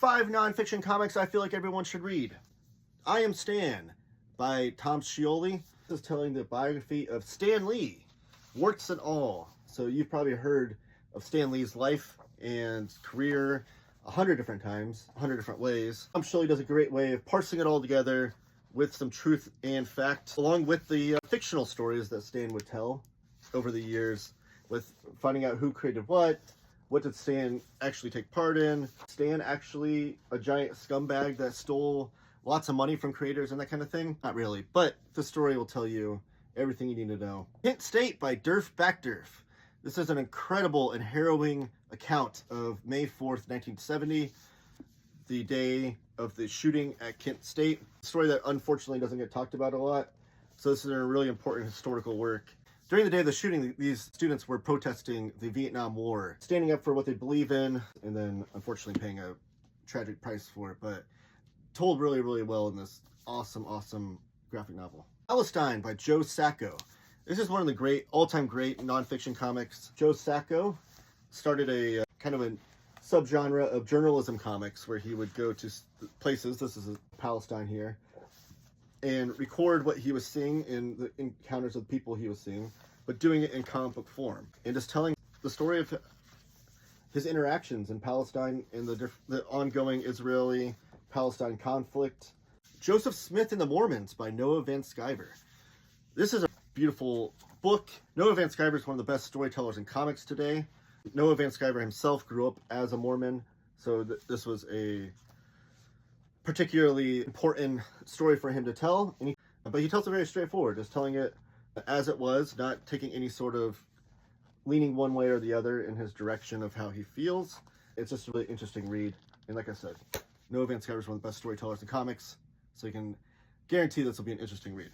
5 nonfiction comics I feel like everyone should read. I Am Stan by Tom Scioli. This is telling the biography of Stan Lee, warts and all. So you've probably heard of Stan Lee's life and career 100 different times, 100 different ways. Tom Scioli does a great way of parsing it all together with some truth and fact, along with the fictional stories that Stan would tell over the years, with finding out who created what did Stan actually take part in. Stan actually a giant scumbag that stole lots of money from creators and that kind of thing? Not really, but the story will tell you everything you need to know. Kent State by Derf Backderf. This is an incredible and harrowing account of May 4th, 1970, the day of the shooting at Kent State. A story that unfortunately doesn't get talked about a lot. So this is a really important historical work. During the day of the shooting, these students were protesting the Vietnam War, standing up for what they believe in, and then unfortunately paying a tragic price for it, but told really, really well in this awesome, awesome graphic novel. Palestine by Joe Sacco. This is one of the great, all-time great nonfiction comics. Joe Sacco started a kind of a subgenre of journalism comics where he would go to places, this is Palestine here, and record what he was seeing in the encounters of the people he was seeing, but doing it in comic book form and just telling the story of his interactions in Palestine and the ongoing Israeli-Palestine conflict. Joseph Smith and the Mormons by Noah Van Sciver. This is a beautiful book. Noah Van Sciver is one of the best storytellers in comics today. Noah Van Sciver himself grew up as a Mormon, so this was a particularly important story for him to tell, but he tells it very straightforward, just telling it as it was, not taking any sort of leaning one way or the other in his direction of how he feels. It's just a really interesting read, and like I said, Noah Van Sciver is one of the best storytellers in comics, so you can guarantee this will be an interesting read.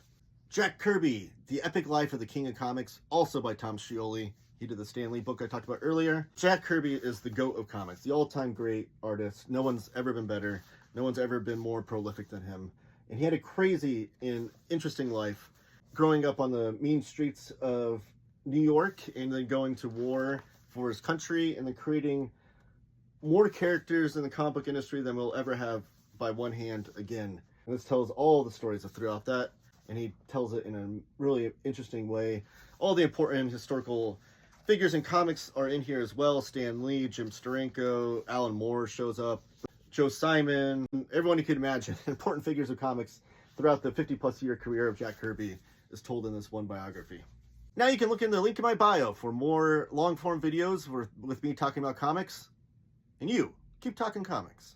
Jack Kirby, The Epic Life of the King of Comics, also by Tom Scioli. He did the Stan Lee book I talked about earlier. Jack Kirby is the GOAT of comics, the all-time great artist. No one's ever been better. No one's ever been more prolific than him. And he had a crazy and interesting life, growing up on the mean streets of New York and then going to war for his country and then creating more characters in the comic book industry than we'll ever have by one hand again. And this tells all the stories of throughout that, and he tells it in a really interesting way. All the important historical figures in comics are in here as well. Stan Lee, Jim Steranko, Alan Moore shows up, Joe Simon, everyone you could imagine. Important figures of comics throughout the 50-plus year career of Jack Kirby is told in this one biography. Now you can look in the link in my bio for more long-form videos with me talking about comics. And you, keep talking comics.